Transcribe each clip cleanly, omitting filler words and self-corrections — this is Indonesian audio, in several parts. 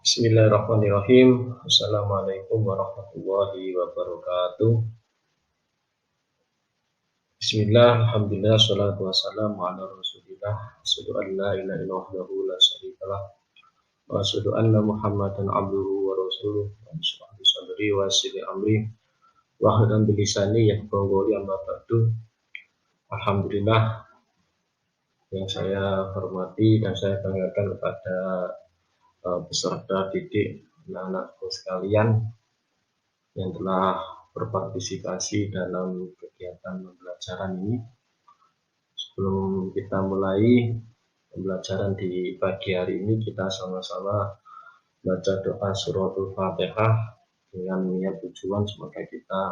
Bismillahirrahmanirrahim. Assalamualaikum warahmatullahi wabarakatuh. Bismillah, alhamdulillah, salatu wassalamu ala rasulillah. Asyhadu an la ilaha illallah wahdahu la syarikalah. Wa asyhadu anna Muhammadan abduhu wa rasuluh. Wa asyhadu sadri wa sili amri. Wa hadam bilisani yafqahu qawli amma ba'du. Alhamdulillah, yang saya hormati dan saya banggakan kepada peserta didik anak-anakku sekalian yang telah berpartisipasi dalam kegiatan pembelajaran ini. Sebelum kita mulai pembelajaran di pagi hari ini, kita sama-sama baca doa suratul Fatihah dengan niat tujuan semoga kita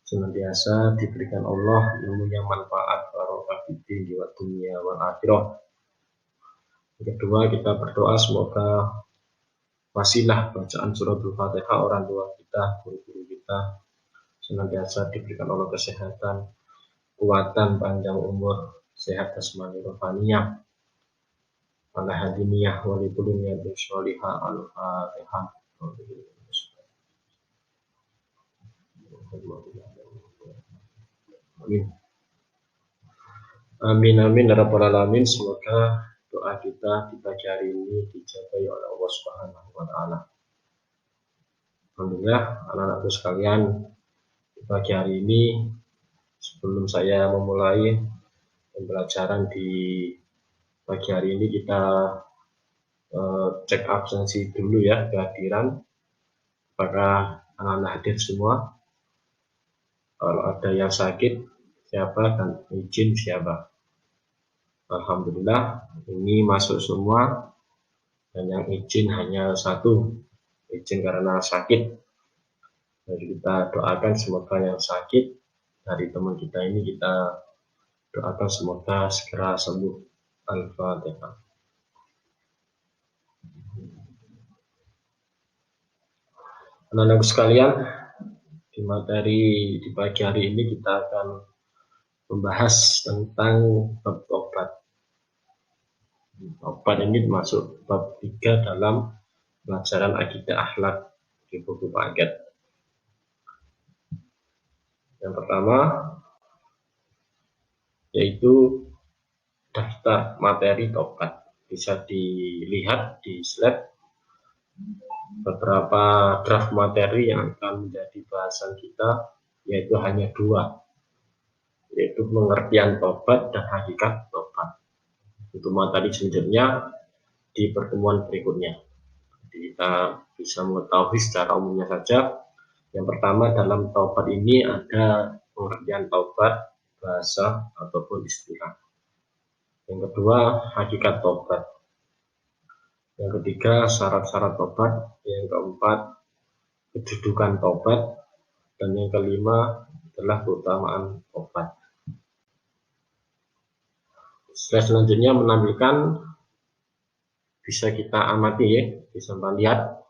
senantiasa diberikan Allah ilmu yang manfaat barokah di dunia wal akhirah. Kedua, kita berdoa semoga wasilah bacaan suratul Fatihah orang tua kita, guru-guru kita senantiasa diberikan Allah kesehatan, kekuatan, panjang umur, sehat jasmani rohaniyah, ala hadiniyah walikulun yatin sholihah al-Fatihah. Amin amin ya rabbal alamin. Semoga doa kita di pagi hari ini dijabai oleh Allah Subhanahu wa taala. Alhamdulillah, anak-anakku sekalian, di pagi hari ini sebelum saya memulai pembelajaran di pagi hari ini, kita cek absensi dulu ya, kehadiran. Apakah anak-anak hadir semua? Kalau ada yang sakit siapa dan izin siapa? Alhamdulillah, ini masuk semua, dan yang izin hanya satu, izin karena sakit. Jadi kita doakan semoga yang sakit dari teman kita ini, kita doakan semoga segera sembuh. Al-Fatihah. Anak-anak sekalian, di materi di pagi hari ini kita akan membahas tentang bab tobat. Tobat ini masuk bab 3 dalam pelajaran akidah akhlak di buku paket. Yang pertama yaitu daftar materi tobat. Bisa dilihat di slide beberapa draft materi yang akan menjadi bahasan kita, yaitu hanya 2, yaitu pengertian tobat dan hakikat tobat. Untuk materi selanjutnya di pertemuan berikutnya. Jadi kita bisa mengetahui secara umumnya saja. Yang pertama, dalam taubat ini ada pengertian taubat, bahasa ataupun istilah. Yang kedua, hakikat taubat. Yang ketiga, syarat-syarat taubat. Yang keempat, kedudukan taubat. Dan yang kelima adalah keutamaan taubat. Slide selanjutnya menampilkan, bisa kita amati ya, bisa lihat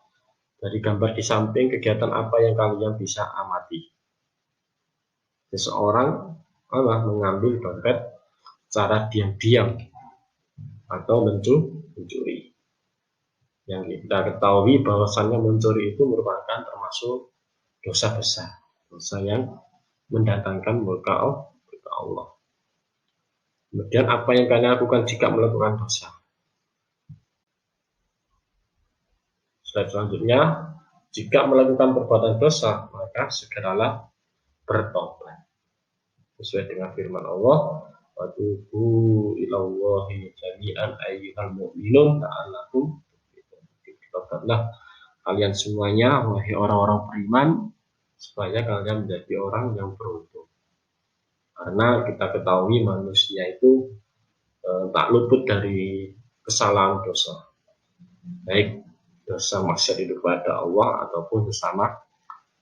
dari gambar di samping kegiatan apa yang kalian bisa amati. Seseorang mengambil dompet secara diam-diam atau mencuri. Yang kita ketahui bahwasannya mencuri itu merupakan termasuk dosa besar, dosa yang mendatangkan murka Allah. Kemudian apa yang kalian lakukan jika melakukan dosa? Slide selanjutnya, jika melakukan perbuatan dosa, maka segeralah bertobat. Sesuai dengan firman Allah, watubu ilallahi jami'an ayyuhal mu'minun la'allakum tuflihun. Kalian semuanya, wahai orang-orang beriman, supaya kalian menjadi orang yang beruntung. Karena kita ketahui manusia itu tak luput dari kesalahan dosa, baik dosa maksiat itu kepada Allah ataupun sesama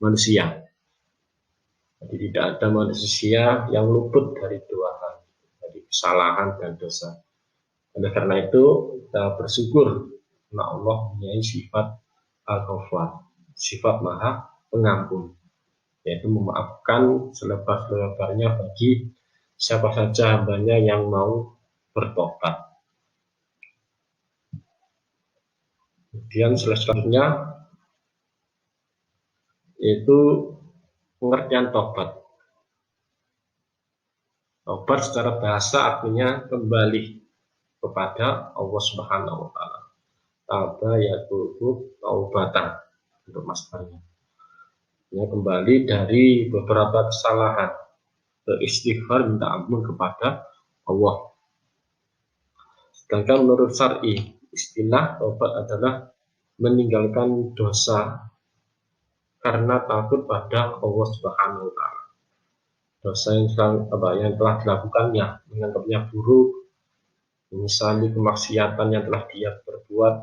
manusia. Jadi tidak ada manusia yang luput dari 2 hal, dari kesalahan dan dosa. Oleh karena itu kita bersyukur karena Allah mempunyai sifat Al-Ghafar, sifat Maha Pengampun, yaitu memaafkan selebar-lebarnya bagi siapa saja hambanya yang mau bertobat. Kemudian selanjutnya yaitu pengertian tobat. Tobat secara bahasa artinya kembali kepada Allah Subhanahu wa taala. Taba yatubu taubatan untuk masdarnya. Ya, kembali dari beberapa kesalahan, beristighfar minta ampun kepada Allah. Sedangkan menurut syar'i, istilah tobat adalah meninggalkan dosa karena takut pada Allah Subhanahu wa taala. Dosa yang telah dilakukannya, menganggapnya buruk, menyesali kemaksiatan yang telah dia perbuat,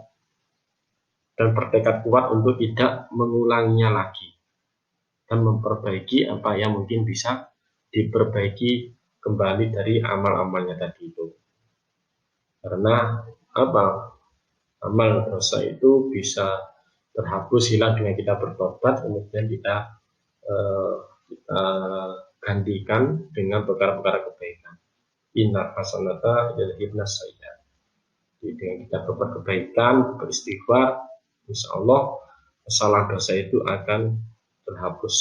dan bertekad kuat untuk tidak mengulanginya lagi dan memperbaiki apa yang mungkin bisa diperbaiki kembali dari amal-amalnya tadi itu. Karena apa? Amal dosa itu bisa terhapus, hilang dengan kita bertobat, kemudian kita gantikan dengan perkara-perkara kebaikan. Inna hasanata yadhibna sayyi'at. Jadi dengan kita berbuat kebaikan, beristighfar, insya Allah kesalahan dosa itu akan terhapus.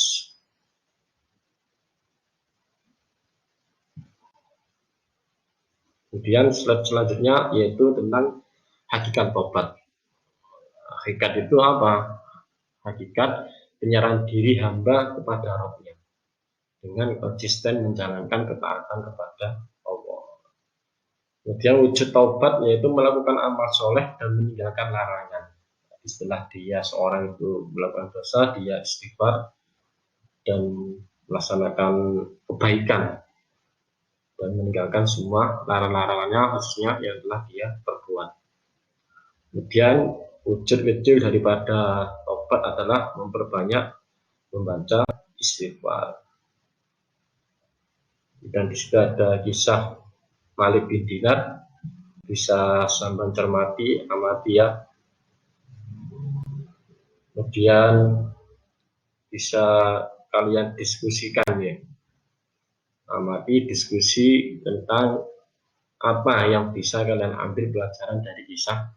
Kemudian slide selanjutnya yaitu tentang hakikat tobat. Hakikat itu apa? Hakikat penyerahan diri hamba kepada Rabbnya dengan konsisten menjalankan ketaatan kepada Allah. Kemudian wujud taubat yaitu melakukan amal soleh dan meninggalkan larangan. Istilah dia seorang itu melakukan dosa, dia istighfar dan melaksanakan kebaikan dan meninggalkan semua larangan-larangannya, khususnya yang telah dia perbuat. Kemudian wujud kecil daripada taubat adalah memperbanyak membaca istighfar. Dan di situ ada kisah Malik bin Dinar, bisa sambil cermati, amati ya. Kemudian bisa kalian diskusikan ya, amati, diskusi tentang apa yang bisa kalian ambil pelajaran dari kisah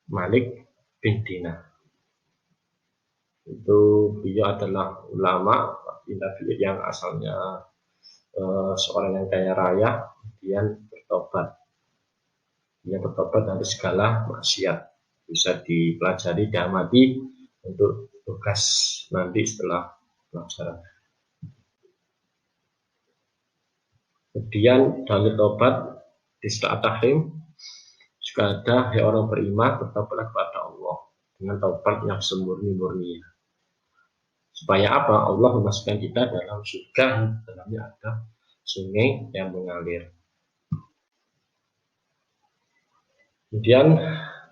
Malik bin Dinar. Itu beliau adalah ulama yang asalnya seorang yang kaya raya, kemudian bertobat. Dia bertobat dari segala maksiat, bisa dipelajari, diamati untuk tugas nanti setelah pelajaran. Kemudian dalil tobat di surat At-Tahrim juga ada, hai orang beriman, bertobatlah kepada Allah dengan taubat yang semurni-murninya. Supaya apa? Allah memasukkan kita dalam surga yang dalamnya ada sungai yang mengalir. Kemudian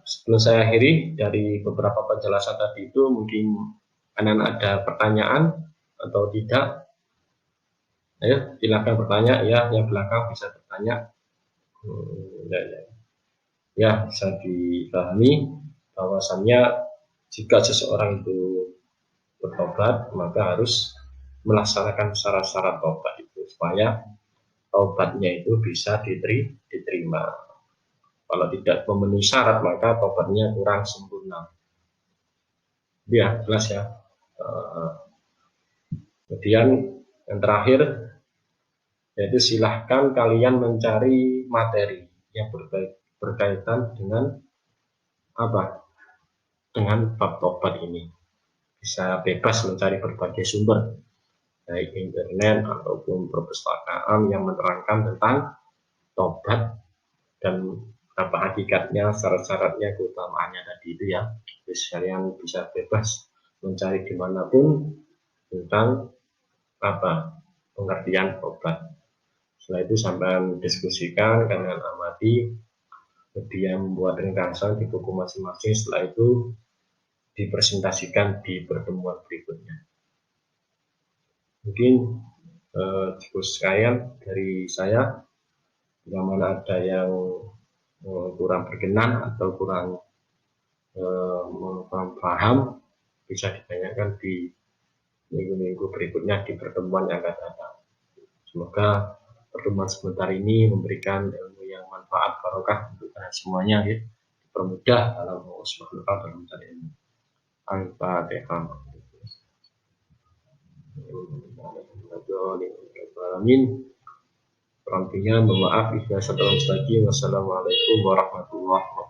sebelum saya akhiri dari beberapa penjelasan tadi itu, mungkin ada pertanyaan atau tidak? Ayo silakan bertanya ya, yang belakang bisa bertanya. Ya, bisa dipahami bahwasannya jika seseorang itu bertobat, maka harus melaksanakan syarat-syarat tobat itu supaya tobatnya itu bisa diterima. Kalau tidak memenuhi syarat, maka tobatnya kurang sempurna. Ya, jelas ya. Kemudian yang terakhir, yaitu silahkan kalian mencari materi yang berkaitan dengan apa? Dengan bab tobat ini. Bisa bebas mencari berbagai sumber, baik internet ataupun perpustakaan yang menerangkan tentang tobat dan apa hakikatnya, syarat-syaratnya, keutamaannya tadi itu ya. Jadi kalian bisa bebas mencari dimanapun tentang apa pengertian tobat. Setelah itu sampai diskusikan, kalian amati, kemudian membuat ringkasan di buku masing-masing. Setelah itu dipresentasikan di pertemuan berikutnya. Mungkin cukup sekalian dari saya. Bila mana ada yang kurang berkenan atau kurang paham, bisa ditanyakan di minggu-minggu berikutnya di pertemuan yang akan datang. Semoga pertemuan sebentar ini memberikan ilmu yang manfaat, barokah untuk semuanya ya. dipermudah dalam Allah Subhanahu wa taala dalam mencari ilmu. Al-Fatihah. Amin. Kurang lebihnya mohon maaf. Wassalamualaikum warahmatullahi wabarakatuh.